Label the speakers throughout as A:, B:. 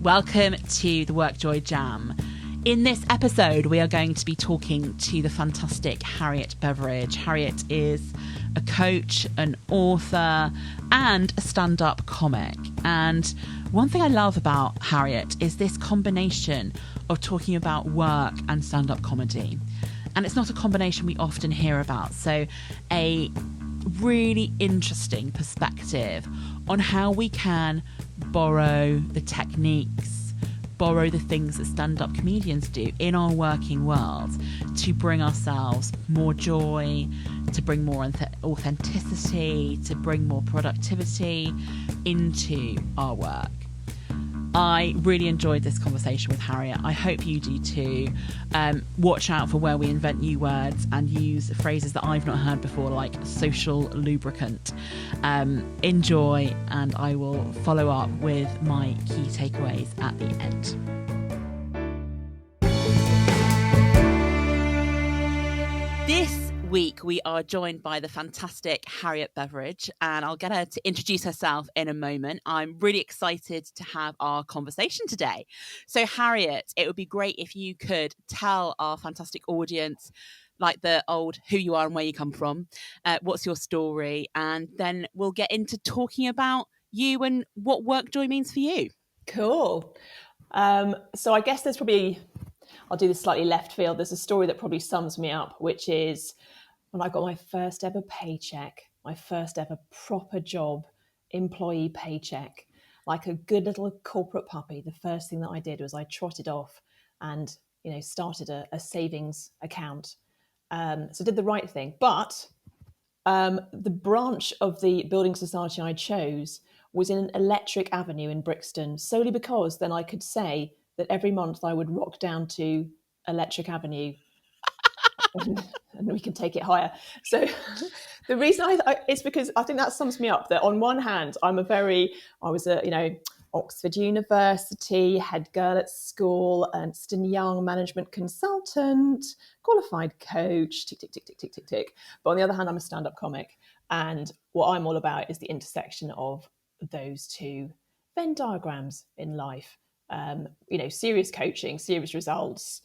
A: Welcome to the WorkJoy Jam. In this episode, we are going to be talking to the fantastic Harriet Beveridge. Harriet is a coach, an author, and a stand-up comic. And one thing I love about Harriet is this combination of talking about work and stand-up comedy. And it's not a combination we often hear about. So a really interesting perspective on how we can borrow the techniques, borrow the things that stand-up comedians do in our working world to bring ourselves more joy, to bring more authenticity, to bring more productivity into our work. I really enjoyed this conversation with Harriet. I hope you do too. Watch out for where we invent new words and use phrases that I've not heard before, like social lubricant. Enjoy, and I will follow up with my key takeaways at the end. This week we are joined by the fantastic Harriet Beveridge, and I'll get her to introduce herself in a moment. I'm really excited to have our conversation today. So Harriet, it would be great if you could tell our fantastic audience, like the old who you are and where you come from, what's your story, and then we'll get into talking about you and what WorkJoy means for you.
B: Cool. So I guess there's probably, I'll do this slightly left field. There's a story that probably sums me up, which is when I got my first ever paycheck, my first ever proper job, employee paycheck, like a good little corporate puppy. The first thing that I did was I trotted off and, started a savings account. So did the right thing. But the branch of the building society I chose was in Electric Avenue in Brixton, solely because then I could say that every month I would rock down to Electric Avenue and we can take it higher. So the reason it's because I think that sums me up, that on one hand, I was a, Oxford University, head girl at school, Ernst & Young management consultant, qualified coach, tick, tick, tick, tick, tick, tick, tick. But on the other hand, I'm a stand-up comic. And what I'm all about is the intersection of those two Venn diagrams in life. Serious coaching, serious results,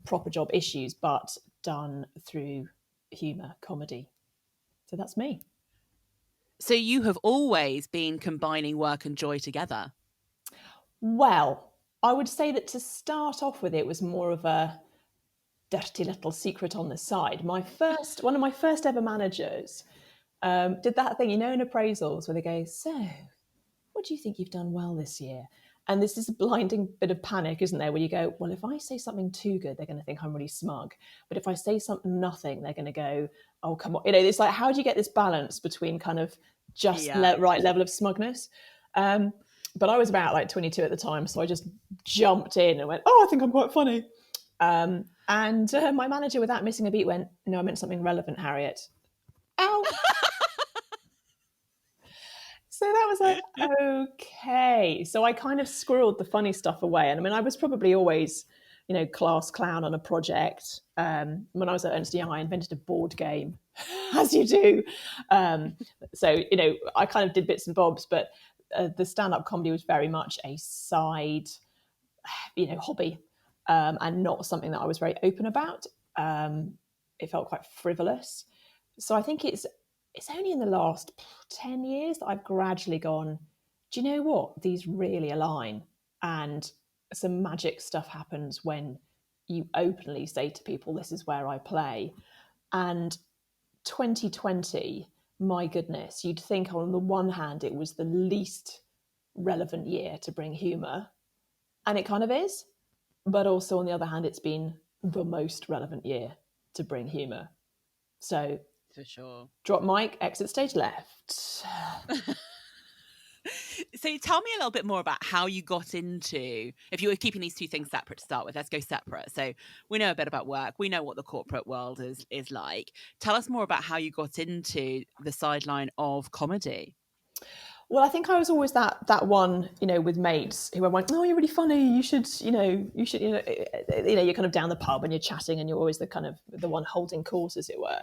B: proper job issues, but done through humour, comedy. So that's me.
A: So you have always been combining work and joy together?
B: Well, I would say that to start off with, it was more of a dirty little secret on the side. One of my first ever managers did that thing, in appraisals where they go, so what do you think you've done well this year? And this is a blinding bit of panic, isn't there? Where you go, well, if I say something too good, they're going to think I'm really smug. But if I say something nothing, they're going to go, oh, come on. It's like, how do you get this balance between kind of just right level of smugness? But I was about like 22 at the time. So I just jumped in and went, oh, I think I'm quite funny. And my manager, without missing a beat, went, no, I meant something relevant, Harriet. Ow. So that was like, okay. So I kind of squirreled the funny stuff away. And I mean, I was probably always, class clown on a project. When I was at Ernst & Young, I invented a board game, as you do. So, I kind of did bits and bobs, but the stand-up comedy was very much a side, hobby, and not something that I was very open about. It felt quite frivolous. So I think it's only in the last 10 years that I've gradually gone, do you know what? These really align. And some magic stuff happens when you openly say to people, this is where I play. And 2020, my goodness, you'd think on the one hand, it was the least relevant year to bring humour. And it kind of is. But also on the other hand, it's been the most relevant year to bring humour. So
A: for sure.
B: Drop mic, exit stage left.
A: So tell me a little bit more about how you got into, if you were keeping these two things separate to start with, let's go separate. So we know a bit about work. We know what the corporate world is like. Tell us more about how you got into the sideline of comedy.
B: Well, I think I was always that one, with mates who were like, "Oh, you're really funny. You should, you're kind of down the pub and you're chatting and you're always the one holding court, as it were."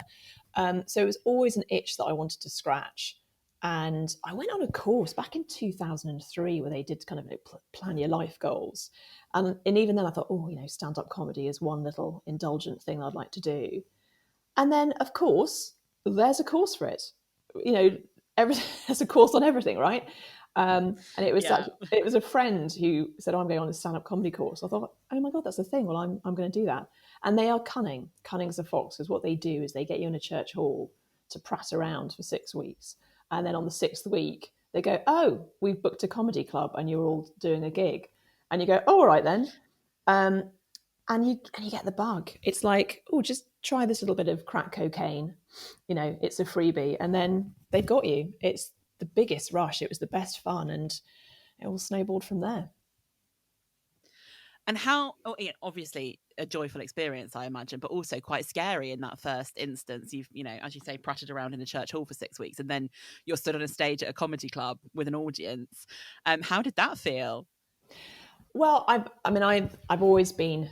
B: So it was always an itch that I wanted to scratch. And I went on a course back in 2003 where they did kind of plan your life goals. And even then I thought, oh, stand-up comedy is one little indulgent thing I'd like to do. And then, of course, there's a course for it. There's a course on everything, right? And it was
A: Yeah.
B: it was a friend who said, oh, I'm going on a stand-up comedy course. I thought, oh my God, that's the thing. Well, I'm going to do that. And they are cunning. Cunning's a fox, because what they do is they get you in a church hall to prat around for 6 weeks. And then on the 6th week, they go, oh, we've booked a comedy club and you're all doing a gig. And you go, oh, all right then. And you get the bug. It's like, oh, just try this little bit of crack cocaine. It's a freebie. And then they've got you. It's the biggest rush. It was the best fun. And it all snowballed from there.
A: And how, obviously a joyful experience, I imagine, but also quite scary in that first instance. You've, as you say, pratted around in a church hall for 6 weeks, and then you're stood on a stage at a comedy club with an audience. How did that feel?
B: Well, I've always been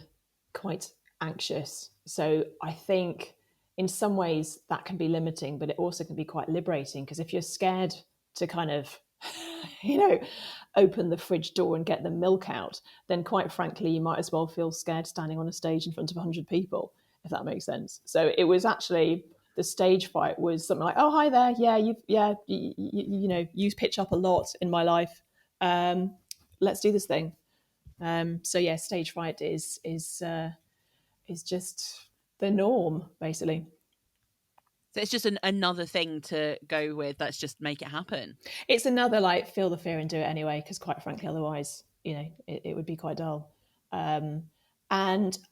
B: quite anxious. So I think in some ways that can be limiting, but it also can be quite liberating, because if you're scared to kind of, open the fridge door and get the milk out, then quite frankly, you might as well feel scared standing on a stage in front of 100 people, if that makes sense. So it was actually, the stage fright was something like, oh, hi there. Yeah, you pitch up a lot in my life. Let's do this thing. So yeah, stage fright is just the norm, basically.
A: So it's just another thing to go with. Let's just make it happen.
B: It's another, like, feel the fear and do it anyway, because quite frankly, otherwise, it would be quite dull. And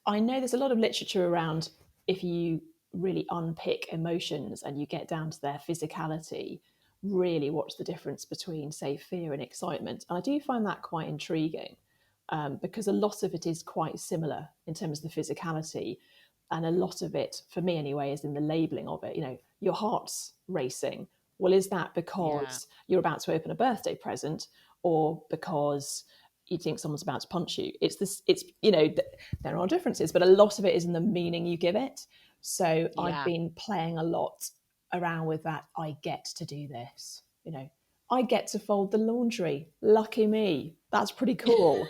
B: I know there's a lot of literature around, if you really unpick emotions and you get down to their physicality, really what's the difference between, say, fear and excitement. And I do find that quite intriguing, because a lot of it is quite similar in terms of the physicality. And a lot of it, for me anyway, is in the labeling of it. Your heart's racing. Well, is that because you're about to open a birthday present, or because you think someone's about to punch you? There are differences, but a lot of it is in the meaning you give it. So I've been playing a lot around with that. I get to do this. I get to fold the laundry. Lucky me. That's pretty cool.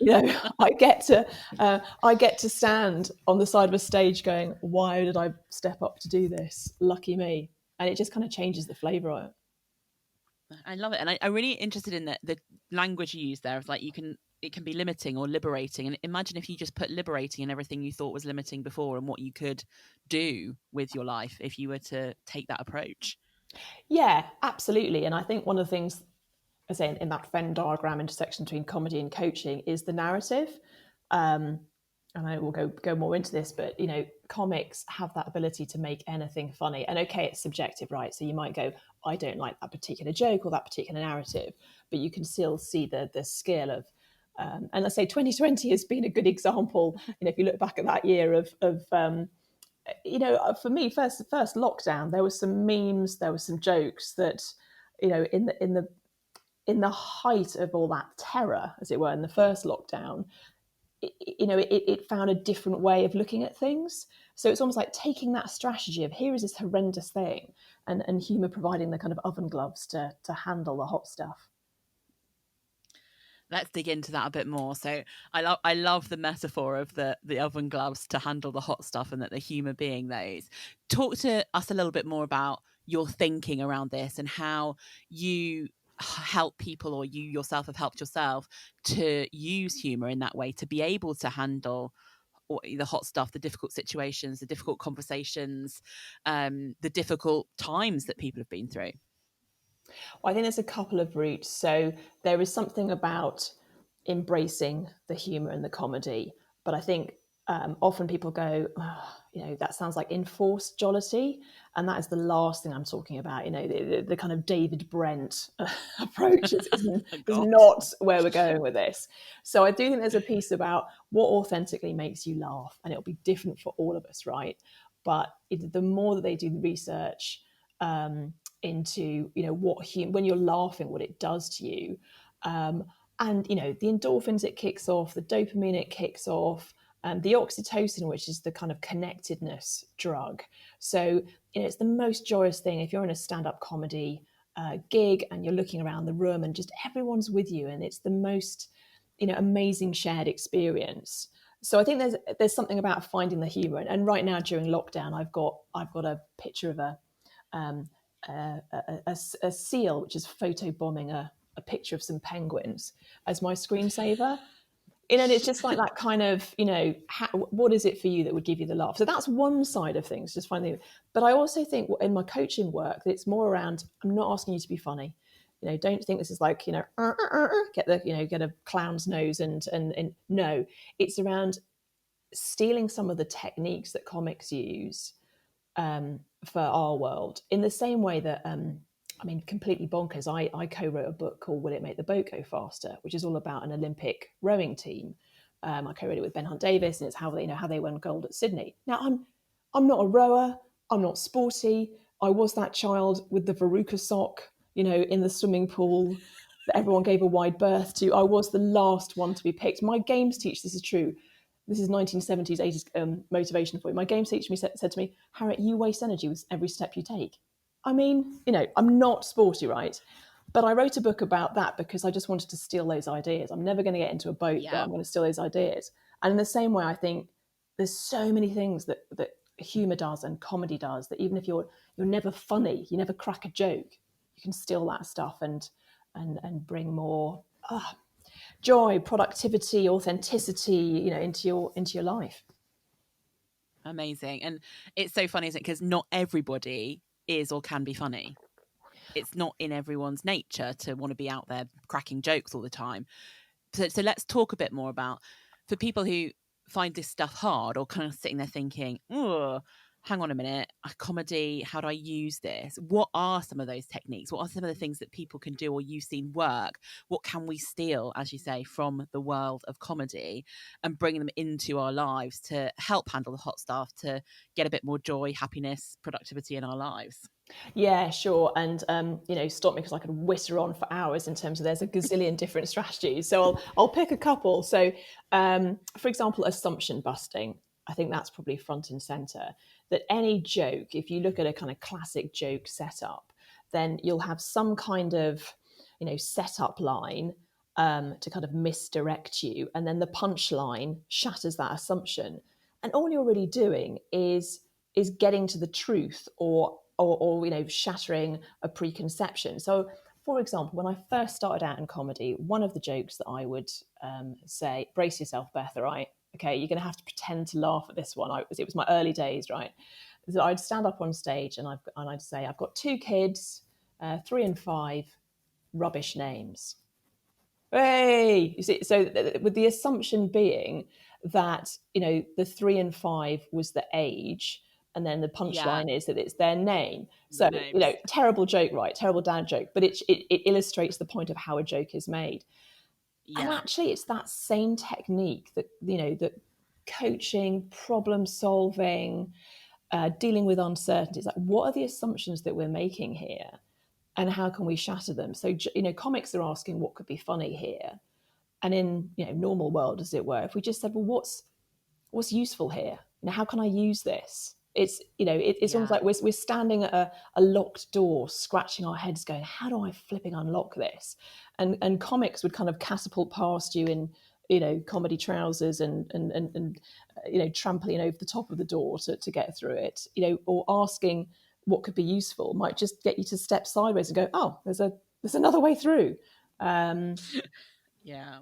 B: I get to stand on the side of a stage going, why did I step up to do this? Lucky me. And it just kind of changes the flavour of it.
A: I love it. And I'm really interested in the language you use there. Of like, it can be limiting or liberating. And imagine if you just put liberating in everything you thought was limiting before, and what you could do with your life if you were to take that approach.
B: Yeah, absolutely. And I think one of the things, I say, in that Venn diagram intersection between comedy and coaching, is the narrative. And I will go more into this, but comics have that ability to make anything funny. And okay, it's subjective, right? So you might go, I don't like that particular joke or that particular narrative, but you can still see the skill of. And let's say 2020 has been a good example. If you look back at that year of for me, first lockdown, there were some memes, there were some jokes that, in the height of all that terror, as it were, in the first lockdown, it found a different way of looking at things. So it's almost like taking that strategy of, here is this horrendous thing, and humour providing the kind of oven gloves to handle the hot stuff.
A: Let's dig into that a bit more. So I love the metaphor of the oven gloves to handle the hot stuff, and that the humour being those. Talk to us a little bit more about your thinking around this, and how you help people, or you yourself have helped yourself to use humour in that way to be able to handle the hot stuff, the difficult situations, the difficult conversations, the difficult times that people have been through.
B: Well, I think there's a couple of routes. So there is something about embracing the humour and the comedy, but I think often people go, that sounds like enforced jollity, and that is the last thing I'm talking about. The kind of David Brent approach is not where we're going with this. So I do think there's a piece about what authentically makes you laugh, and it'll be different for all of us, right? But the more that they do the research into, when you're laughing, what it does to you, and the endorphins it kicks off, the dopamine it kicks off, the oxytocin, which is the kind of connectedness drug. So it's the most joyous thing if you're in a stand-up comedy gig, and you're looking around the room and just everyone's with you, and it's the most, amazing shared experience. So I think there's something about finding the humour. And right now during lockdown, I've got a picture of um, a seal which is photobombing a picture of some penguins as my screensaver. And it's just like that kind of, what is it for you that would give you the laugh? So that's one side of things, just finding. But I also think in my coaching work that it's more around, I'm not asking you to be funny. Don't think this is like, get a clown's nose and no, it's around stealing some of the techniques that comics use for our world, in the same way that completely bonkers. I co-wrote a book called Will It Make the Boat Go Faster, which is all about an Olympic rowing team. I co-wrote it with Ben Hunt Davis, and it's how they won gold at Sydney. Now I'm not a rower, I'm not sporty. I was that child with the Veruca sock, in the swimming pool that everyone gave a wide berth to. I was the last one to be picked. My games teacher, this is true, this is 1970s, 80s motivation for you. My games teacher said to me, Harriet, you waste energy with every step you take. I mean, I'm not sporty, right? But I wrote a book about that because I just wanted to steal those ideas. I'm never going to get into a boat, but I'm going to steal those ideas. And in the same way, I think there's so many things that humour does and comedy does, that even if you're never funny, you never crack a joke, you can steal that stuff and bring more joy, productivity, authenticity, into your life.
A: Amazing. And it's so funny, isn't it? Because not everybody is or can be funny. It's not in everyone's nature to want to be out there cracking jokes all the time. So let's talk a bit more about, for people who find this stuff hard or kind of sitting there thinking, oh, hang on a minute, a comedy, how do I use this? What are some of those techniques? What are some of the things that people can do or you've seen work? What can we steal, as you say, from the world of comedy and bring them into our lives to help handle the hot stuff, to get a bit more joy, happiness, productivity in our lives?
B: Yeah, sure. And, stop me, because I could whitter on for hours in terms of, there's a gazillion different strategies. So I'll pick a couple. So, for example, assumption busting. I think that's probably front and center. That any joke, if you look at a kind of classic joke setup, then you'll have some kind of, setup line to kind of misdirect you. And then the punchline shatters that assumption. And all you're really doing is getting to the truth, or shattering a preconception. So, for example, when I first started out in comedy, one of the jokes that I would say, brace yourself, Beth, all right? Okay, you're going to have to pretend to laugh at this one. It was my early days, right? So I'd stand up on stage and I'd say, I've got 2 kids, 3 and 5, rubbish names. Hey, you see, so with the assumption being that, the 3 and 5 was the age, and then the punchline is that it's their name. So, terrible joke, right? Terrible dad joke, but it illustrates the point of how a joke is made. Yeah. And actually, it's that same technique that, that coaching, problem solving, dealing with uncertainty. It's like, what are the assumptions that we're making here? And how can we shatter them? So, comics are asking what could be funny here. And in, normal world, as it were, if we just said, well, what's useful here? How can I use this? It's, it's almost like we're standing at a locked door, scratching our heads going, how do I flipping unlock this? And comics would kind of catapult past you in, comedy trousers and trampling over the top of the door to get through it, or asking what could be useful might just get you to step sideways and go, oh, there's another way through.
A: Yeah.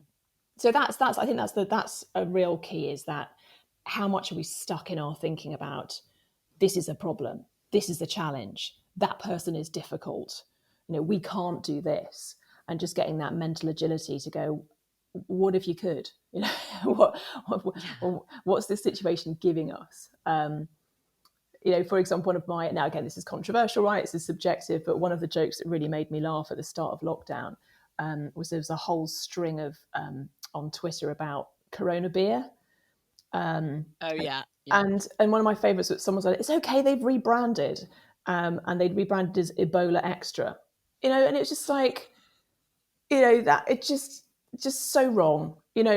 B: So that's I think that's a real key, is that how much are we stuck in our thinking about, this is a problem, this is a challenge, that person is difficult, we can't do this, and just getting that mental agility to go, what if you could, what's this situation giving us? For example, one of my, now again, this is controversial, right? This is subjective, but one of the jokes that really made me laugh at the start of lockdown was, there was a whole string of on Twitter about Corona beer.
A: Yeah.
B: And one of my favorites was, someone said, it's okay, they've rebranded, and they'd rebranded as Ebola Extra, and it was just like, that it just so wrong,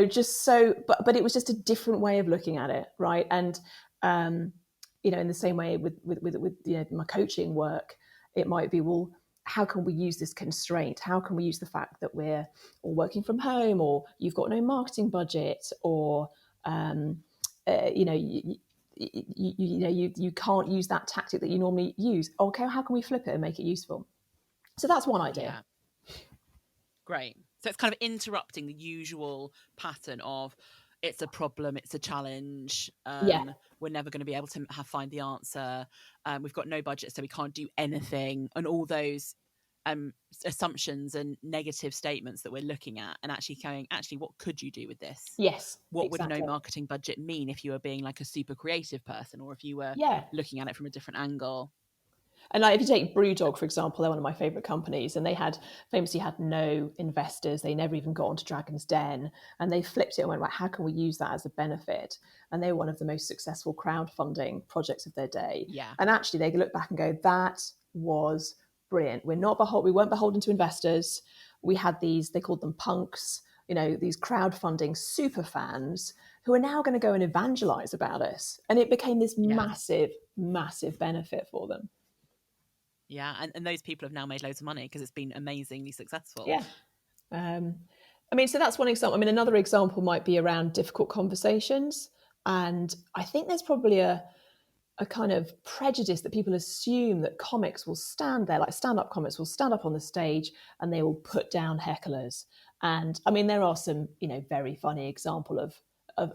B: just so, but it was just a different way of looking at it, right? And in the same way with my coaching work, it might be, well, how can we use this constraint? How can we use the fact that we're all working from home, or you've got no marketing budget, or you know, you can't use that tactic that you normally use. Okay, how can we flip it and make it useful? So that's one idea.
A: Yeah. Great. So it's kind of interrupting the usual pattern of it's a problem, it's a challenge.
B: Yeah.
A: We're never going to be able to find the answer. We've got no budget, so we can't do anything, and all those assumptions and negative statements that we're looking at, and actually going, actually, what could you do with this?
B: Yes.
A: What
B: exactly.
A: would no marketing budget mean if you were being like a super creative person, or if you were looking at it from a different angle?
B: And like, if you take Brewdog, for example, they're one of my favourite companies, and they famously had no investors. They never even got onto Dragon's Den, and they flipped it and went, right, how can we use that as a benefit? And they were one of the most successful crowdfunding projects of their day.
A: Yeah.
B: And actually, they look back and go, that was brilliant. We weren't beholden to investors. We had these, they called them punks, these crowdfunding super fans who are now going to go and evangelize about us. And it became this massive, massive benefit for them.
A: Yeah, and those people have now made loads of money because it's been amazingly successful.
B: Yeah. So that's one example. Another example might be around difficult conversations. And I think there's probably a kind of prejudice that people assume that comics will stand there, like stand-up comics will stand up on the stage and they will put down hecklers. And there are some, very funny example of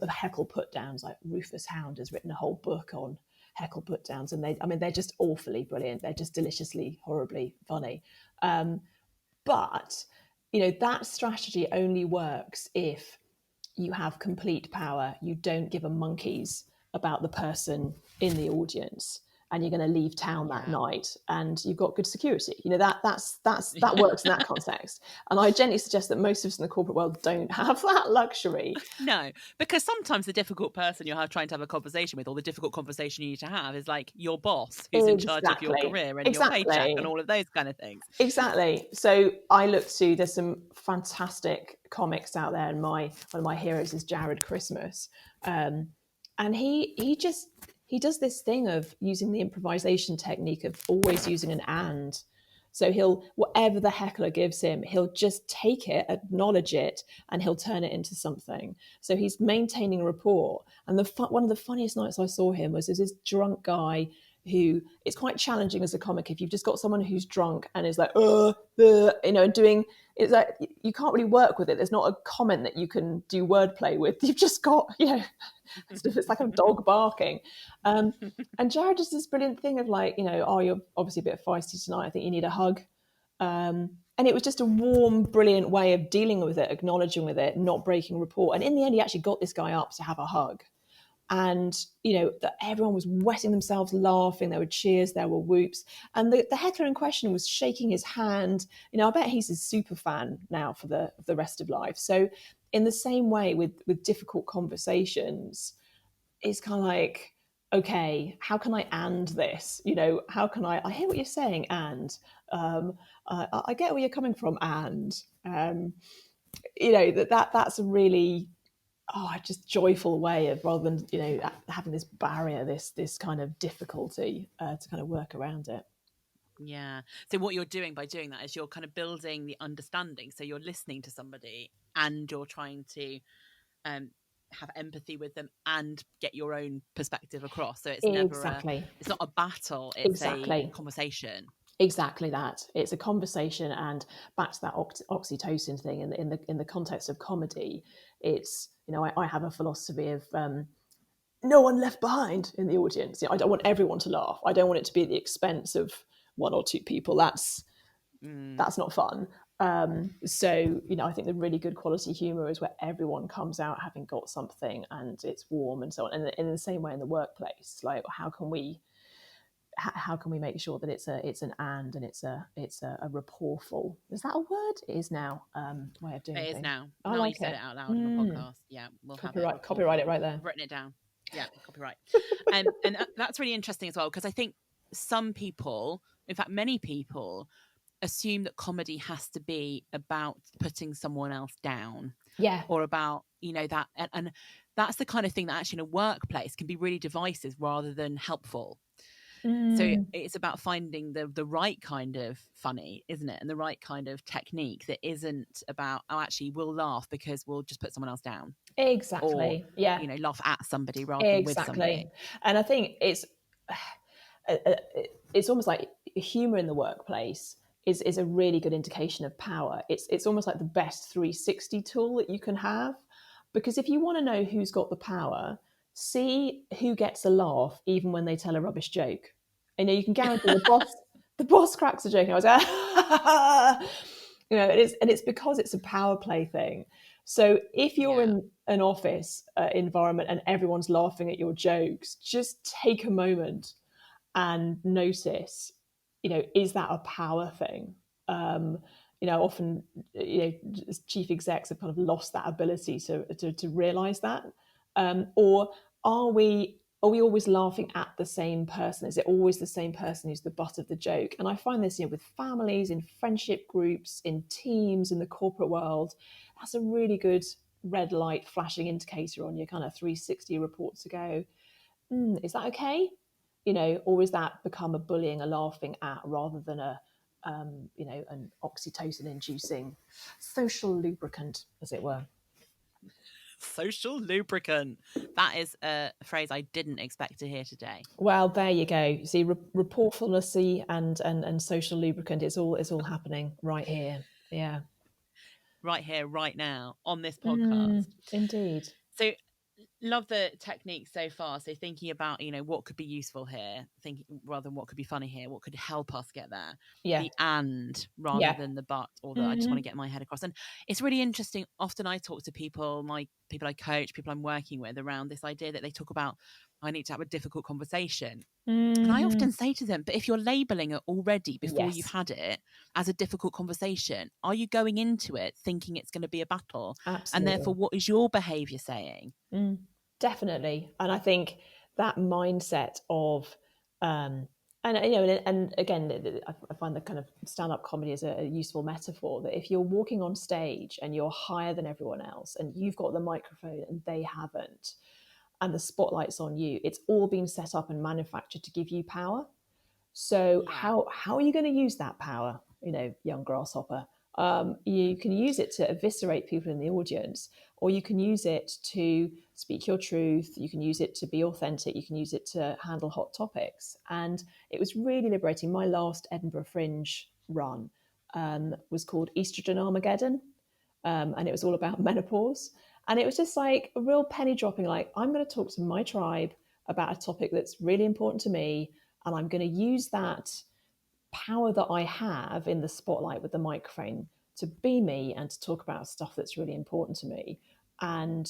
B: heckle put downs, like Rufus Hound has written a whole book on heckle put downs, and they're just awfully brilliant. They're just deliciously, horribly funny. But that strategy only works if you have complete power. You don't give a monkey's about the person in the audience, and you're going to leave town that night, and you've got good security. That works in that context. And I gently suggest that most of us in the corporate world don't have that luxury.
A: No, because sometimes the difficult person you're trying to have a conversation with, or the difficult conversation you need to have, is like your boss who's in charge of your career and your paycheck and all of those kind of things.
B: Exactly. So I look to, there's some fantastic comics out there, and one of my heroes is Jared Christmas, and he does this thing of using the improvisation technique of always using an and. So whatever the heckler gives him, he'll just take it, acknowledge it, and he'll turn it into something. So he's maintaining rapport. And one of the funniest nights I saw him was this drunk guy who, it's quite challenging as a comic if you've just got someone who's drunk and is like, doing, it's like you can't really work with it. There's not a comment that you can do wordplay with. You've just got, it's like a dog barking. And Jared does this brilliant thing of like, you're obviously a bit feisty tonight. I think you need a hug. And it was just a warm, brilliant way of dealing with it, acknowledging with it, not breaking rapport. And in the end, he actually got this guy up to have a hug. And, that everyone was wetting themselves laughing. There were cheers, there were whoops. And the heckler in question was shaking his hand. I bet he's a super fan now for the rest of life. So in the same way with difficult conversations, it's kind of like, okay, how can I and this? How can I hear what you're saying, and I get where you're coming from, and that's a really just joyful way of, rather than having this barrier, this kind of difficulty to kind of work around it.
A: Yeah. So what you're doing by doing that is you're kind of building the understanding. So you're listening to somebody and you're trying to have empathy with them and get your own perspective across. So it's never it's not a battle, it's a conversation.
B: Exactly that. It's a conversation, and back to that oxytocin thing in the context of comedy, it's, I have a philosophy of no one left behind in the audience. I don't want everyone to laugh. I don't want it to be at the expense of one or two people. That's not fun. So, I think the really good quality humour is where everyone comes out having got something and it's warm and so on. And in the same way in the workplace, like how can we make sure that it's an and it's a rapportful? Is that a word? It is now. Way of doing it.
A: It is now.
B: I
A: now
B: like
A: you said it out loud on the podcast. Yeah, we'll
B: copyright it right there.
A: I've written it down. Yeah, copyright. And that's really interesting as well, because I think some people, in fact, many people, assume that comedy has to be about putting someone else down.
B: Yeah.
A: Or about, that. And that's the kind of thing that actually in a workplace can be really divisive rather than helpful. So it's about finding the right kind of funny, isn't it? And the right kind of technique that isn't about, oh, actually, we'll laugh because we'll just put someone else down. Or,
B: Exactly. Yeah.
A: Laugh at somebody rather than with somebody.
B: Exactly. And I think it's almost like humor in the workplace is a really good indication of power. It's almost like the best 360 tool that you can have, because if you want to know who's got the power, see who gets a laugh even when they tell a rubbish joke. You can guarantee the boss cracks a joke and I was like, it's because it's a power play thing. So if you're in an office environment and everyone's laughing at your jokes, just take a moment and notice, is that a power thing? Often, chief execs have kind of lost that ability to realize that. Or are we always laughing at the same person? Is it always the same person who's the butt of the joke? And I find this, with families, in friendship groups, in teams, in the corporate world. That's a really good red light flashing indicator on your kind of 360 report to go, is that okay? Or is that become a bullying, a laughing at, rather than an oxytocin inducing social lubricant, as it were?
A: Social lubricant. That is a phrase I didn't expect to hear today.
B: Well, there you go. You see, reportfulness and social lubricant is all happening right here. Yeah.
A: Right here, right now, on this podcast.
B: Indeed.
A: So love the technique so far. So thinking about, what could be useful here, thinking rather than what could be funny here, what could help us get there.
B: Yeah.
A: The and rather than the but, or the I just want to get my head across. And it's really interesting. Often I talk to people I coach, people I'm working with, around this idea that they talk about, I need to have a difficult conversation. And I often say to them, but if you're labeling it already before you've had it as a difficult conversation, are you going into it thinking it's going to be a battle?
B: Absolutely.
A: And therefore, what is your behaviour saying?
B: Definitely. And I think that mindset of, and again, I find the kind of stand-up comedy is a useful metaphor, that if you're walking on stage and you're higher than everyone else and you've got the microphone and they haven't, and the spotlight's on you, it's all been set up and manufactured to give you power. So how are you going to use that power, young grasshopper? You can use it to eviscerate people in the audience, or you can use it to speak your truth. You can use it to be authentic. You can use it to handle hot topics. And it was really liberating. My last Edinburgh Fringe run was called Estrogen Armageddon, and it was all about menopause. And it was just like a real penny dropping, like, I'm going to talk to my tribe about a topic that's really important to me, and I'm going to use that power that I have in the spotlight with the microphone to be me and to talk about stuff that's really important to me. And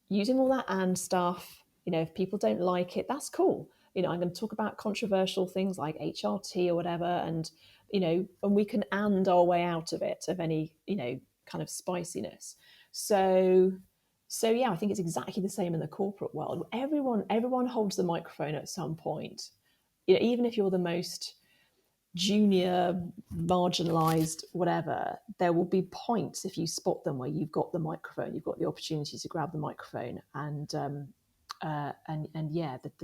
B: using all that and stuff, if people don't like it, that's cool. I'm going to talk about controversial things like HRT or whatever, and and we can and our way out of it, of any kind of spiciness. So yeah, I think it's exactly the same in the corporate world. Everyone holds the microphone at some point. Even if you're the most junior, marginalized, whatever, there will be points, if you spot them, where you've got the microphone, you've got the opportunity to grab the microphone, and the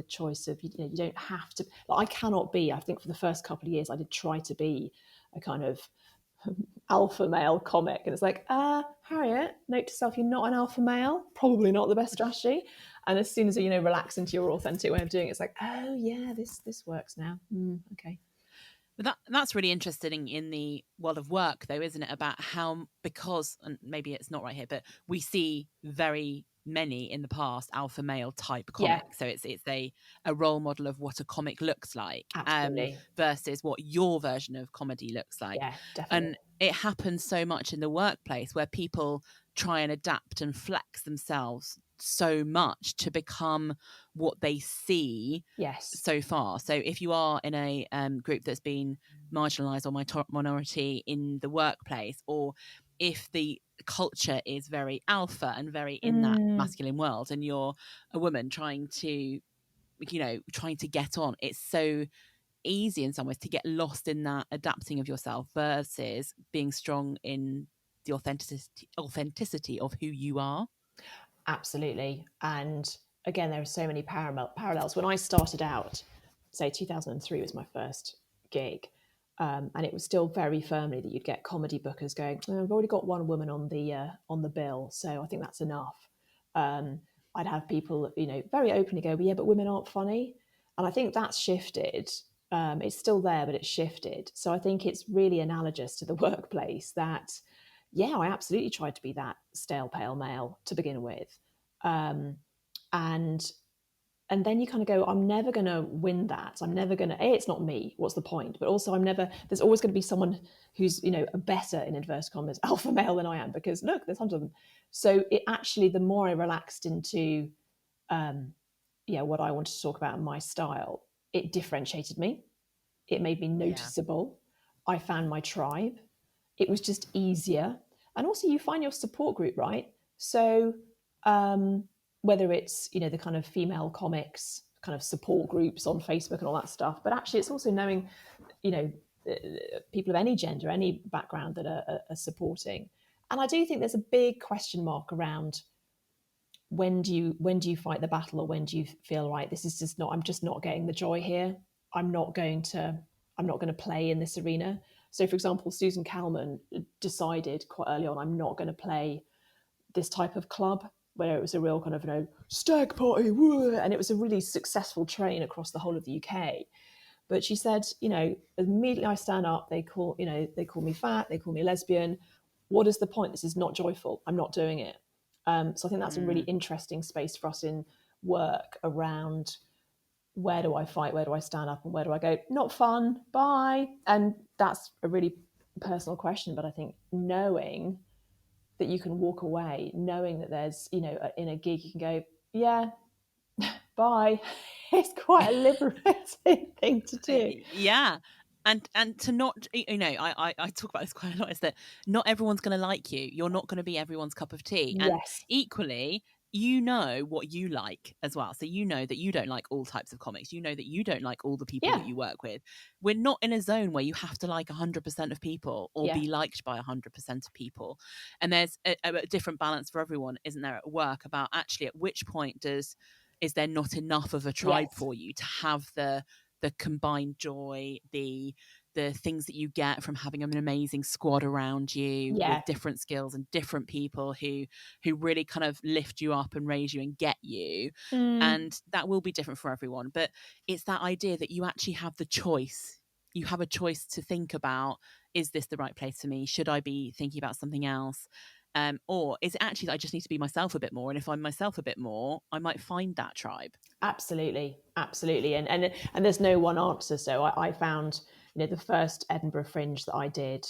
B: choice of, you don't have to. I cannot be. I think for the first couple of years, I did try to be a kind of alpha male comic, and it's like, Harriet, note to self, you're not an alpha male. Probably not the best strategy. And as soon as you relax into your authentic way of doing it, it's like, oh yeah, this works now. Okay.
A: But that's really interesting in the world of work, though, isn't it? About how, because, and maybe it's not right here, but we see very many in the past alpha male type comics. So it's a role model of what a comic looks like, versus what your version of comedy looks like.
B: Yeah, definitely.
A: And it happens so much in the workplace where people try and adapt and flex themselves so much to become what they see so far. So if you are in a group that's been marginalized or minority in the workplace, or if the culture is very alpha and very in that masculine world, and you're a woman trying to get on, it's so easy in some ways to get lost in that adapting of yourself versus being strong in the authenticity of who you are.
B: Absolutely. And again, there are so many parallels. When I started out say 2003 was my first gig. And it was still very firmly that you'd get comedy bookers going, oh, I've already got one woman on the bill, so I think that's enough. I'd have people, very openly go, but yeah, but women aren't funny. And I think that's shifted. It's still there, but it's shifted. So I think it's really analogous to the workplace that, yeah, I absolutely tried to be that stale, pale male to begin with. And then you kind of go, I'm never going to win that. I'm never going to, it's not me. What's the point? But also there's always going to be someone who's, a better, in inverted commas, alpha male than I am, because look, there's hundreds of them. So it actually, the more I relaxed into, what I wanted to talk about in my style, it differentiated me. It made me noticeable. I found my tribe. It was just easier. And also you find your support group, right? So, whether it's the kind of female comics kind of support groups on Facebook and all that stuff, but actually it's also knowing people of any gender, any background that are supporting. And I do think there's a big question mark around when do you fight the battle, or when do you feel, right, this is just not, I'm just not getting the joy here, I'm not going to play in this arena. So for example, Susan Calman decided quite early on, I'm not going to play this type of club where it was a real kind of stag party, and it was a really successful train across the whole of the UK. But she said, immediately I stand up, they call me fat, they call me lesbian. What is the point? This is not joyful. I'm not doing it. So I think that's a really interesting space for us in work around, where do I fight? Where do I stand up? And where do I go, not fun, bye? And that's a really personal question. But I think knowing that you can walk away, knowing that there's, in a gig, you can go, yeah, bye. It's quite a liberating thing to do.
A: Yeah. And to not, I talk about this quite a lot, is that not everyone's going to like you. You're not going to be everyone's cup of tea. And
B: Yes.
A: equally, you know what you like as well. So you know that you don't like all types of comics. You know that you don't like all the people that you work with. We're not in a zone where you have to like 100% of people or be liked by 100% of people. And there's a different balance for everyone, isn't there, at work, about actually at which point is there not enough of a tribe for you to have the combined joy, the things that you get from having an amazing squad around you with different skills and different people who really kind of lift you up and raise you and get you. And that will be different for everyone. But it's that idea that you actually have the choice. You have a choice to think about, is this the right place for me? Should I be thinking about something else? Or is it actually that I just need to be myself a bit more? And if I'm myself a bit more, I might find that tribe.
B: Absolutely. And there's no one answer. So I found, the first Edinburgh Fringe that I did,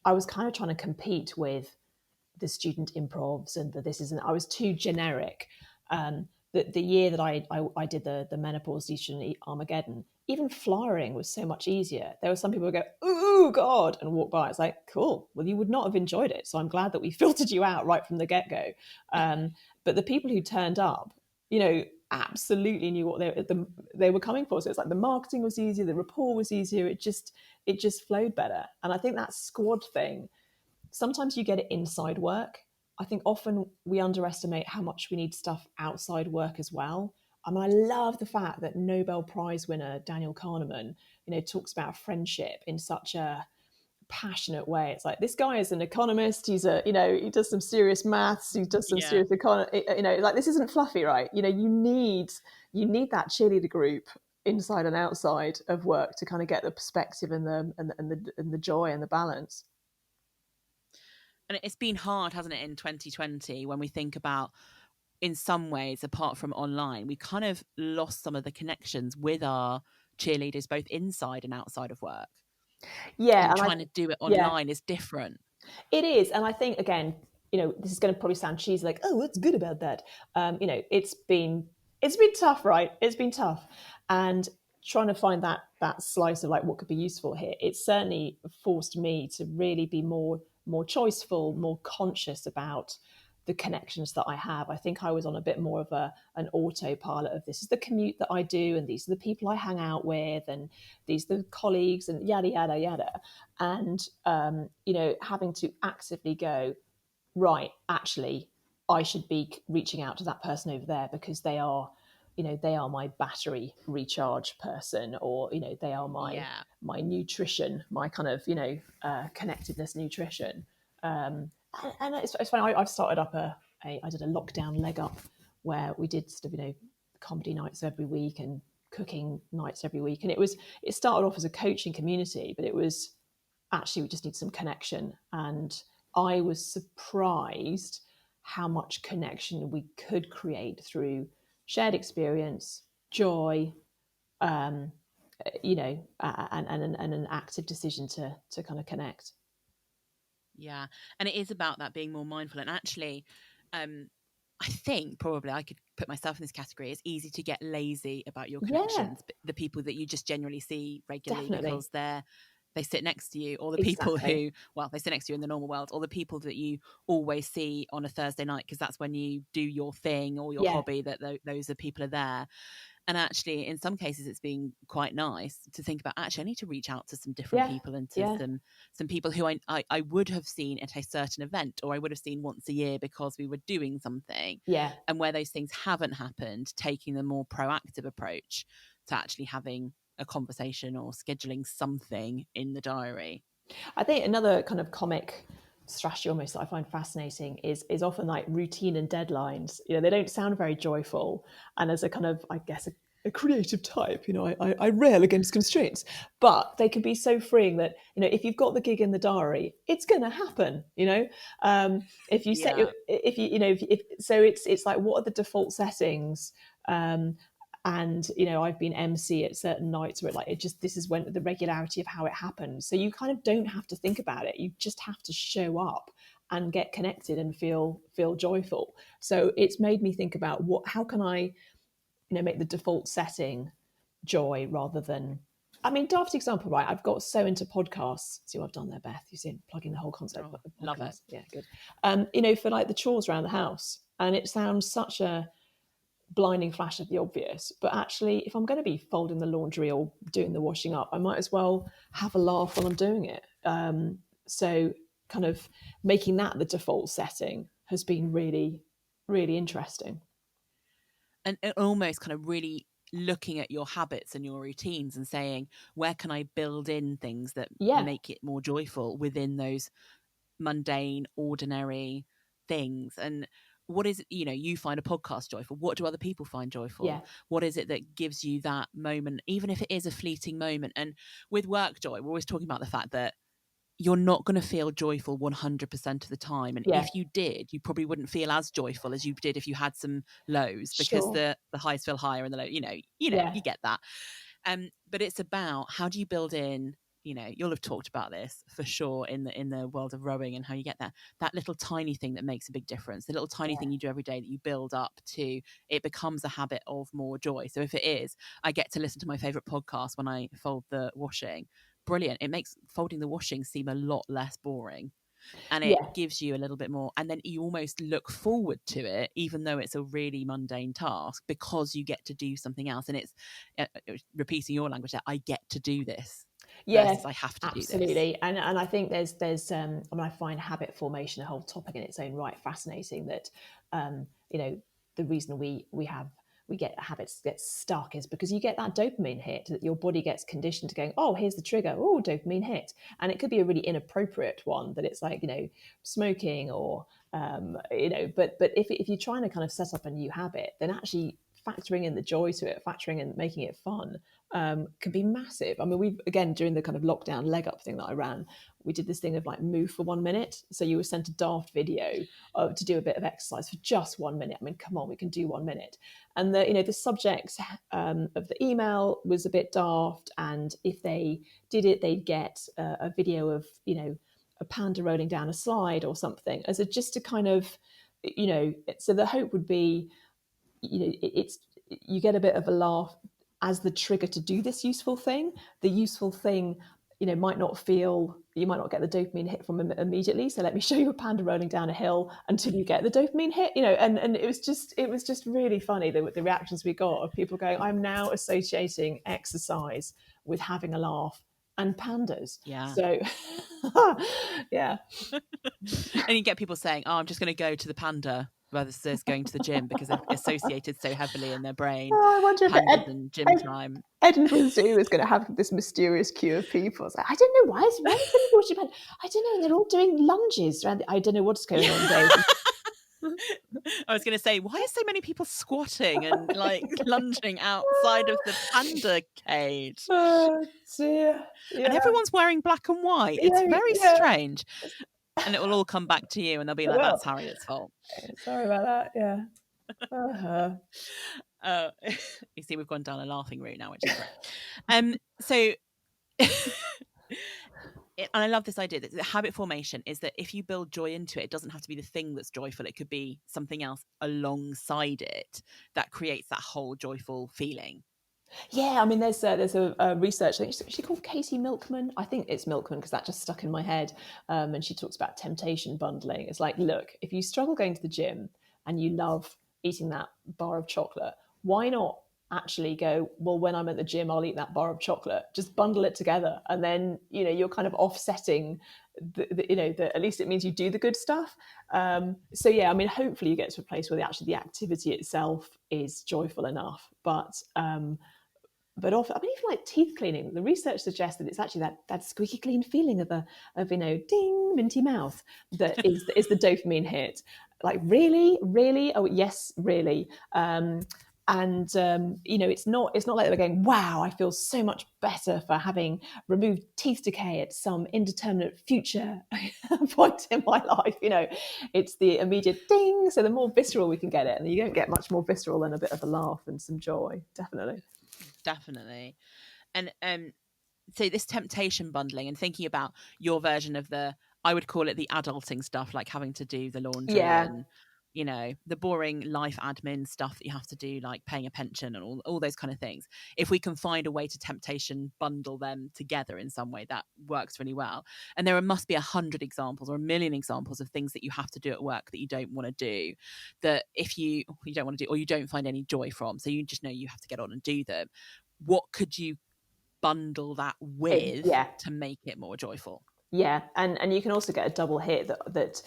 B: I was kind of trying to compete with the student improvs and I was too generic. The year that I did the menopause edition Armageddon, even flyering was so much easier. There were some people who go, "Ooh, God," and walk by. It's like, cool. Well, you would not have enjoyed it. So I'm glad that we filtered you out right from the get-go. But the people who turned up, absolutely knew what they were coming for. So it's like the marketing was easier, the rapport was easier. It just flowed better. And I think that squad thing, sometimes you get it inside work. I think often we underestimate how much we need stuff outside work as well. I mean, I love the fact that Nobel Prize winner Daniel Kahneman, talks about friendship in such a passionate way. It's like, this guy is an economist. He's he does some serious maths. He does some serious economy. Like, this isn't fluffy, right? You need that cheerleader group inside and outside of work to kind of get the perspective and the joy and the balance.
A: And it's been hard, hasn't it, in 2020, when we think about, in some ways, apart from online, we kind of lost some of the connections with our cheerleaders, both inside and outside of work.
B: Yeah.
A: And trying to do it online is different.
B: It is. And I think, again, this is going to probably sound cheesy, like, oh, what's good about that? It's been tough, right? It's been tough. And trying to find that slice of like what could be useful here, it certainly forced me to really be more choiceful, more conscious about the connections that I have. I think I was on a bit more of an autopilot of, this is the commute that I do, and these are the people I hang out with, and these are the colleagues, and yada, yada, yada. And, having to actively go, right, actually, I should be reaching out to that person over there because they are they are my battery recharge person, or they are my nutrition, my kind of connectedness nutrition. And it's funny. I've started up I did a lockdown leg up where we did sort of comedy nights every week and cooking nights every week, and it started off as a coaching community, but it was actually we just need some connection. And I was surprised how much connection we could create through shared experience, joy, and an active decision to kind of connect.
A: Yeah, and it is about that being more mindful. And actually, I think probably I could put myself in this category. It's easy to get lazy about your connections, but the people that you just generally see regularly because they sit next to you, or the people who, well, they sit next to you in the normal world, or the people that you always see on a Thursday night because that's when you do your thing or your hobby, that those are people are there. And actually, in some cases, it's been quite nice to think about, actually, I need to reach out to some different people and to some people who I would have seen at a certain event, or I would have seen once a year because we were doing something.
B: Yeah.
A: And where those things haven't happened, taking the more proactive approach to actually having a conversation or scheduling something in the diary.
B: I think another kind of comic strategy almost that I find fascinating is often like routine and deadlines. They don't sound very joyful, and as a kind of, I guess, a creative type, I rail against constraints, but they can be so freeing that if you've got the gig in the diary, it's going to happen. If you set your, so it's like, what are the default settings? And I've been MC at certain nights where this is when the regularity of how it happens. So you kind of don't have to think about it. You just have to show up and get connected and feel joyful. So it's made me think about how can I, make the default setting joy rather than. I mean, daft example, right? I've got so into podcasts. See what I've done there, Beth? You see, plugging the whole concept of the podcast.
A: Love it.
B: Yeah, good. For like the chores around the house, and it sounds such a blinding flash of the obvious, but actually if I'm going to be folding the laundry or doing the washing up, I might as well have a laugh while I'm doing it. So kind of making that the default setting has been really, really interesting.
A: And almost kind of really looking at your habits and your routines and saying, where can I build in things that make it more joyful within those mundane, ordinary things? And what is it, you find a podcast joyful? What do other people find joyful?
B: Yeah.
A: What is it that gives you that moment, even if it is a fleeting moment? And with WorkJoy, we're always talking about the fact that you're not going to feel joyful 100% of the time. And if you did, you probably wouldn't feel as joyful as you did if you had some lows, because the highs feel higher and the low, you get that. But it's about, how do you build in, you'll have talked about this for sure in the world of rowing, and how you get that little tiny thing that makes a big difference, the little tiny thing you do every day that you build up to, it becomes a habit of more joy. So if it is, I get to listen to my favorite podcast when I fold the washing, brilliant. It makes folding the washing seem a lot less boring, and it gives you a little bit more, and then you almost look forward to it even though it's a really mundane task, because you get to do something else. And it's repeating your language, that I get to do this versus I have to do this.
B: Absolutely. And I think there's I find habit formation a whole topic in its own right fascinating, that the reason we get habits get stuck is because you get that dopamine hit, that your body gets conditioned to going, oh, here's the trigger, oh, dopamine hit. And it could be a really inappropriate one, that it's like, smoking or, but if you're trying to kind of set up a new habit, then actually factoring in the joy to it, factoring in making it fun, can be massive. I mean, we've, again, during the kind of lockdown leg up thing that I ran, we did this thing of like move for 1 minute. So you were sent a daft video to do a bit of exercise for just 1 minute. I mean, come on, we can do 1 minute. And the subject of the email was a bit daft. And if they did it, they'd get a video of, a panda rolling down a slide or something, as just to kind of, so the hope would be, you get a bit of a laugh as the trigger to do this useful thing. The useful thing, might not get the dopamine hit from immediately. So let me show you a panda rolling down a hill until you get the dopamine hit, and it was just really funny, the reactions we got of people going, I'm now associating exercise with having a laugh and pandas.
A: Yeah.
B: So yeah.
A: And you get people saying, oh, I'm just going to go to the panda versus going to the gym because they're associated so heavily in their brain.
B: I wonder if
A: Pandas and gym time.
B: Edinburgh Zoo is going to have this mysterious queue of people. It's like, I don't know why so many people watching Japan. I don't know, and they're all doing lunges around. I don't know what's going on, Dave.
A: I was going to say, why are so many people squatting and like lunging outside of the panda cage?
B: Oh dear! Yeah.
A: And everyone's wearing black and white. It's very strange. And it will all come back to you, and they'll be like, "That's Harriet's fault."
B: Sorry about that. Yeah.
A: You see, we've gone down a laughing route now, which is great. So. And I love this idea that the habit formation is that if you build joy into it, it doesn't have to be the thing that's joyful. It could be something else alongside it that creates that whole joyful feeling.
B: Yeah, I mean, there's a researcher, I think she called Katie Milkman. I think it's Milkman because that just stuck in my head. And she talks about temptation bundling. It's like, look, if you struggle going to the gym and you love eating that bar of chocolate, why not actually go, well, when I'm at the gym, I'll eat that bar of chocolate. Just bundle it together, and then you're kind of offsetting at least it means you do the good stuff. So yeah, I mean, hopefully you get to a place where the activity itself is joyful enough, but often, I mean, even like teeth cleaning, the research suggests that it's actually that squeaky clean feeling of ding, minty mouth that is the dopamine hit. Like, really, oh yes, really. It's not like they're going, wow, I feel so much better for having removed teeth decay at some indeterminate future point in my life. It's the immediate ding. So the more visceral we can get it, and you don't get much more visceral than a bit of a laugh and some joy.
A: Definitely. And so this temptation bundling and thinking about your version of I would call it the adulting stuff, like having to do the laundry and the boring life admin stuff that you have to do, like paying a pension and all those kind of things. If we can find a way to temptation bundle them together in some way, that works really well. And there must be 100 examples or 1 million examples of things that you have to do at work that you don't want to do, that if you don't want to do, or you don't find any joy from, so you just know you have to get on and do them. What could you bundle that with to make it more joyful?
B: Yeah, and you can also get a double hit that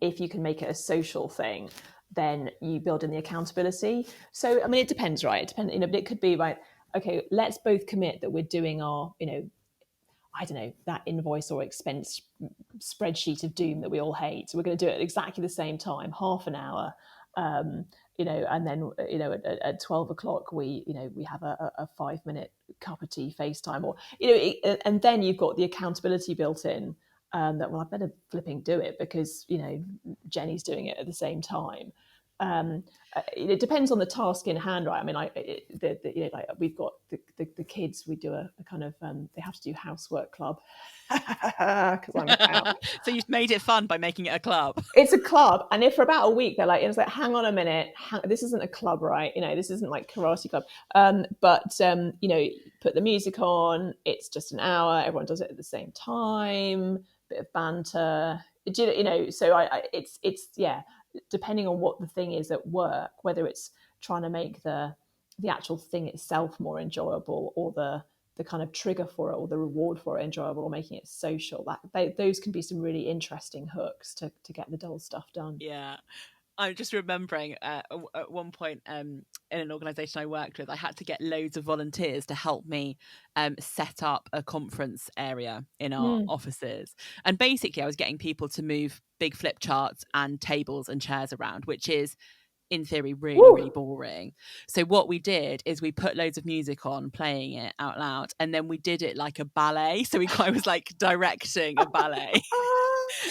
B: if you can make it a social thing, then you build in the accountability. So, I mean, it depends, right? It depends, but it could be, right, okay, let's both commit that we're doing our, I don't know, that invoice or expense spreadsheet of doom that we all hate. So we're going to do it at exactly the same time, half an hour. And then, at 12 o'clock, we have a 5-minute cup of tea FaceTime, or, and then you've got the accountability built in, that, well, I better flipping do it because, Jenny's doing it at the same time. It depends on the task in hand, right? I mean, we've got the kids. We do a kind of they have to do housework club because I'm out.
A: So you've made it fun by making it a club.
B: It's a club, and if for about a week they're like, it's like, hang on a minute, this isn't a club, right? This isn't like karate club. But put the music on. It's just an hour. Everyone does it at the same time. Bit of banter. So it's yeah. Depending on what the thing is at work, whether it's trying to make the actual thing itself more enjoyable, or the kind of trigger for it, or the reward for it enjoyable, or making it social, those can be some really interesting hooks to get the dull stuff done.
A: Yeah. I'm just remembering at one point in an organisation I worked with, I had to get loads of volunteers to help me set up a conference area in our offices. And basically I was getting people to move big flip charts and tables and chairs around, which is in theory really boring. So what we did is we put loads of music on, playing it out loud, and then we did it like a ballet. So I was like directing a ballet.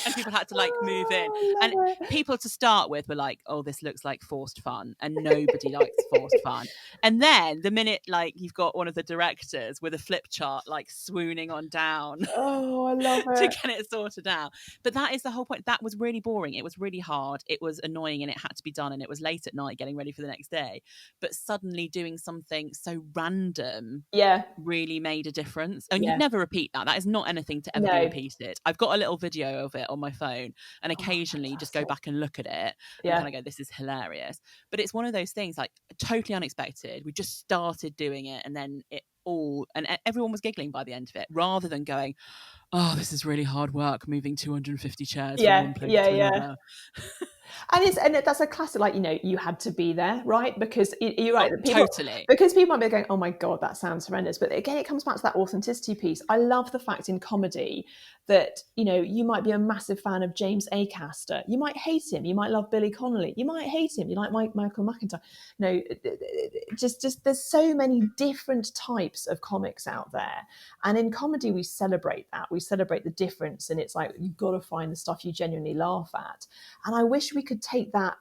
A: And people had to like move in, and people to start with were like, oh, this looks like forced fun, and nobody likes forced fun. And then the minute like you've got one of the directors with a flip chart like swooning on down,
B: oh, I love it,
A: to get it sorted out. But that is the whole point. That was really boring. It was really hard. It was annoying, and it had to be done, and it was late at night getting ready for the next day. But suddenly doing something so random really made a difference. And you'd never repeat that. That is not anything to ever be repeated. I've got a little video of it on my phone, and occasionally just go back and look at it and kind of go, this is hilarious. But it's one of those things like totally unexpected. We just started doing it, and then and everyone was giggling by the end of it, rather than going, oh, this is really hard work moving 250 chairs from one place to another.
B: And that's a classic, like, you had to be there, right? Because you're right, that
A: Totally.
B: because people might be going, oh my God, that sounds horrendous. But again, it comes back to that authenticity piece. I love the fact in comedy that, you might be a massive fan of James Acaster. You might hate him. You might love Billy Connolly. You might hate him. You like Michael McIntyre. Just there's so many different types of comics out there. And in comedy, we celebrate that. We celebrate the difference. And it's like, you've got to find the stuff you genuinely laugh at. And I wish we could take that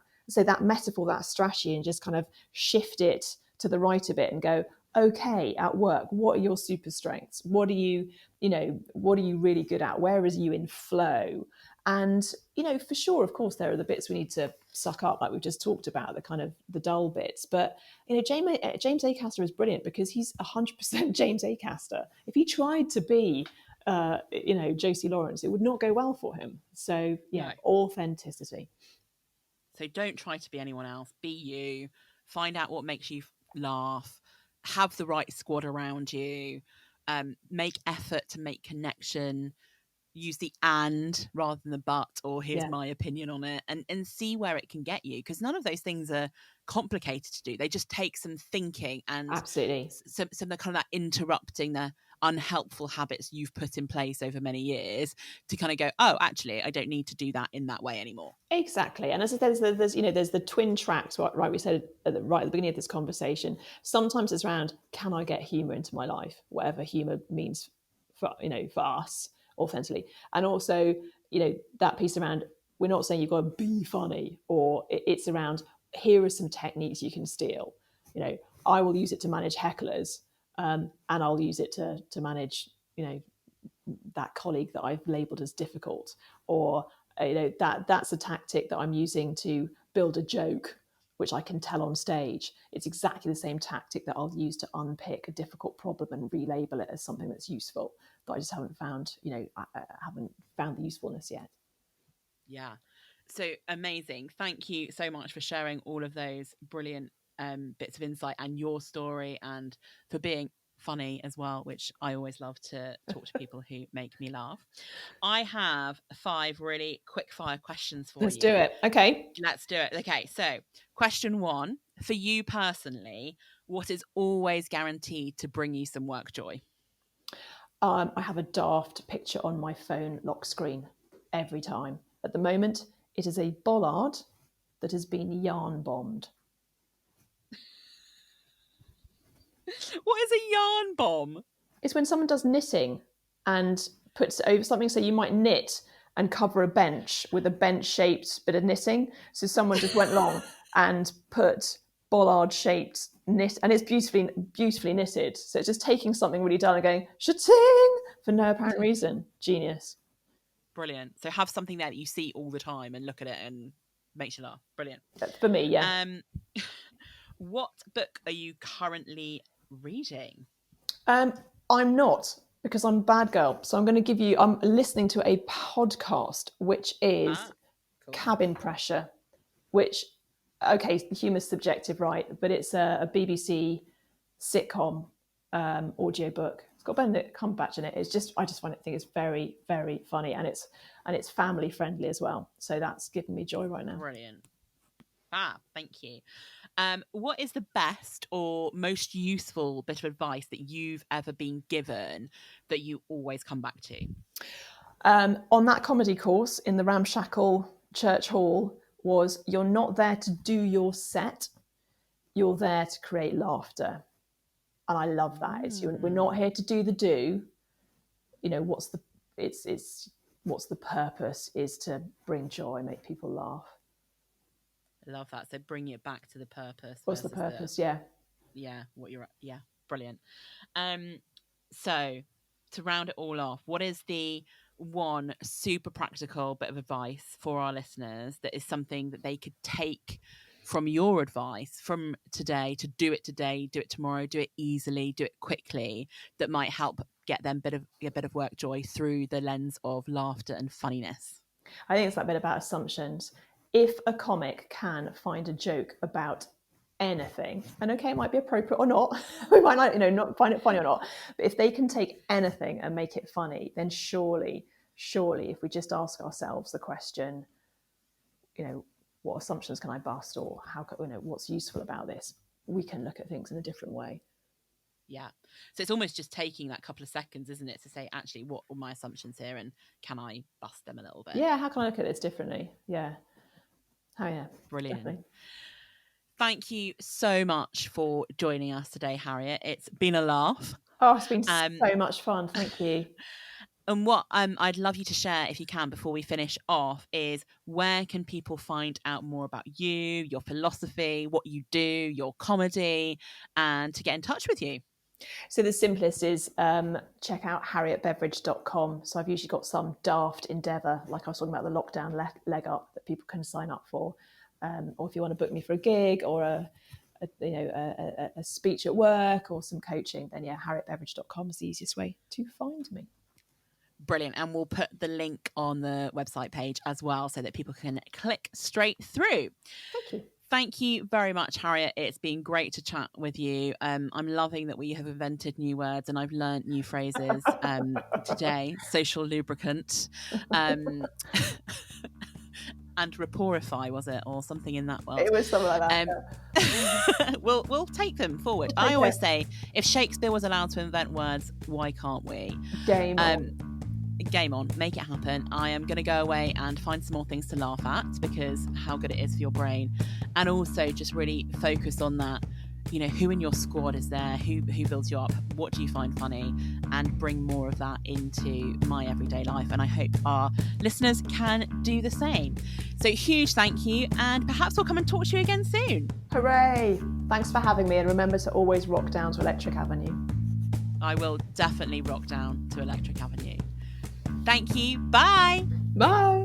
B: metaphor, that strategy, and just kind of shift it to the right a bit and go, okay, at work, what are your super strengths? What are you really good at? Where is you in flow? And, for sure, of course, there are the bits we need to suck up, like we've just talked about, the kind of the dull bits. But, James Acaster is brilliant because he's 100% James Acaster. If he tried to be, Josie Lawrence, it would not go well for him. So, yeah, no. Authenticity.
A: So don't try to be anyone else. Be you. Find out what makes you laugh. Have the right squad around you. Make effort to make connection. Use the and rather than the but, or here's my opinion on it, and see where it can get you, because none of those things are complicated to do. They just take some thinking and
B: absolutely
A: some kind of that interrupting the unhelpful habits you've put in place over many years to kind of go, oh, actually, I don't need to do that in that way anymore.
B: Exactly. And as I said, there's the twin tracks, right? We said right at the beginning of this conversation, sometimes it's around, can I get humour into my life? Whatever humour means for us authentically. And also, that piece around, we're not saying you've got to be funny, or it's around, here are some techniques you can steal. I will use it to manage hecklers, and I'll use it to manage, that colleague that I've labelled as difficult, or that's a tactic that I'm using to build a joke which I can tell on stage. It's exactly the same tactic that I'll use to unpick a difficult problem and relabel it as something that's useful, but I just haven't found, I haven't found the usefulness yet.
A: Yeah. So amazing. Thank you so much for sharing all of those brilliant bits of insight and your story, and for being funny as well, which I always love to talk to people who make me laugh. I have 5 really quick fire questions for you.
B: Let's do it. Okay.
A: Let's do it. Okay. So question 1, for you personally, what is always guaranteed to bring you some work joy?
B: I have a daft picture on my phone lock screen every time. At the moment, it is a bollard that has been yarn bombed.
A: What is a yarn bomb?
B: It's when someone does knitting and puts it over something. So you might knit and cover a bench with a bench-shaped bit of knitting. So someone just went along and put bollard-shaped knit, and it's beautifully knitted. So it's just taking something really dull and going sha-ting for no apparent reason. Genius.
A: Brilliant. So have something there that you see all the time and look at it and makes you laugh. Brilliant.
B: For me, yeah.
A: What book are you currently reading?
B: I'm not, because I'm a bad girl. So I'm listening to a podcast, which is cool. Cabin Pressure, which, okay, the humour's subjective, right? But it's a BBC sitcom audiobook. It's got Benedict Cumberbatch in it. I just think it's very, very funny, and it's family friendly as well. So that's giving me joy right now.
A: Brilliant. Thank you. What is the best or most useful bit of advice that you've ever been given that you always come back to?
B: On that comedy course in the ramshackle church hall was, you're not there to do your set, you're there to create laughter. And I love that. We're not here to do the do. What's the purpose is to bring joy, make people laugh.
A: I love that. So bring it back to the purpose.
B: What's the purpose?
A: Yeah. Brilliant. So to round it all off, what is the one super practical bit of advice for our listeners that is something that they could take from your advice from today, to do it today, do it tomorrow, do it easily, do it quickly, that might help get them a bit of work joy through the lens of laughter and funniness?
B: I think it's that bit about assumptions. If a comic can find a joke about anything, and okay, it might be appropriate or not, we might not find it funny or not, but if they can take anything and make it funny, then surely, if we just ask ourselves the question, what assumptions can I bust, or how can, what's useful about this, we can look at things in a different way.
A: Yeah. So it's almost just taking that couple of seconds, isn't it, to say, actually, what are my assumptions here, and can I bust them a little bit?
B: Yeah, how can I look at this differently? Yeah. Oh, yeah.
A: Brilliant.
B: Definitely.
A: Thank you so much for joining us today, Harriet. It's been a laugh.
B: Oh, it's been so much fun. Thank you.
A: And what I'd love you to share, if you can, before we finish off, is where can people find out more about you, your philosophy, what you do, your comedy, and to get in touch with you?
B: So the simplest is check out harrietbeveridge.com. So I've usually got some daft endeavour, like I was talking about the lockdown leg up, that people can sign up for. Or if you want to book me for a gig or a speech at work or some coaching, then yeah, harrietbeveridge.com is the easiest way to find me.
A: Brilliant. And we'll put the link on the website page as well so that people can click straight through.
B: Thank you.
A: Thank you very much, Harriet. It's been great to chat with you. I'm loving that we have invented new words and I've learned new phrases today. Social lubricant. And raporify, was it, or something in that world?
B: It was something like that.
A: Yeah. we'll take them forward. I always say, if Shakespeare was allowed to invent words, why can't we?
B: Game on.
A: Game on. Make it happen. I am going to go away and find some more things to laugh at, because how good it is for your brain, and also just really focus on that. Who in your squad is there? Who builds you up? What do you find funny? And bring more of that into my everyday life. And I hope our listeners can do the same. So huge thank you. And perhaps we'll come and talk to you again soon.
B: Hooray. Thanks for having me. And remember to always rock down to Electric Avenue.
A: I will definitely rock down to Electric Avenue. Thank you. Bye.
B: Bye.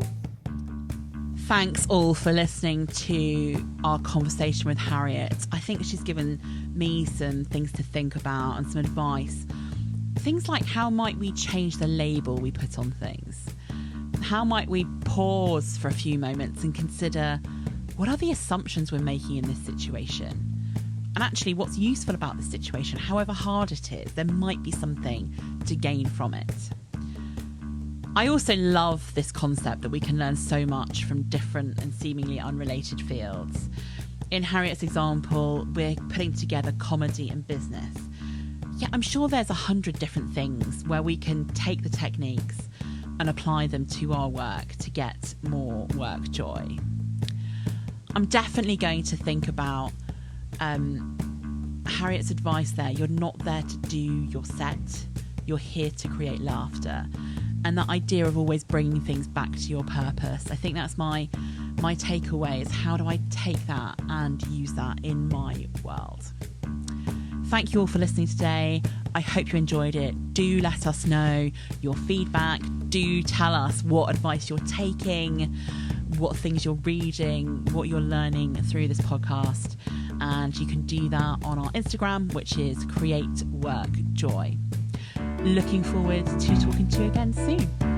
A: Thanks all for listening to our conversation with Harriet. I think she's given me some things to think about and some advice. Things like, how might we change the label we put on things? How might we pause for a few moments and consider, what are the assumptions we're making in this situation? And actually, what's useful about the situation, however hard it is, there might be something to gain from it. I also love this concept that we can learn so much from different and seemingly unrelated fields. In Harriet's example, we're putting together comedy and business. Yeah, I'm sure there's 100 different things where we can take the techniques and apply them to our work to get more work joy. I'm definitely going to think about Harriet's advice there. You're not there to do your set. You're here to create laughter. And that idea of always bringing things back to your purpose. I think that's my takeaway, is how do I take that and use that in my world? Thank you all for listening today. I hope you enjoyed it. Do let us know your feedback. Do tell us what advice you're taking, what things you're reading, what you're learning through this podcast. And you can do that on our Instagram, which is Create Work Joy. Looking forward to talking to you again soon.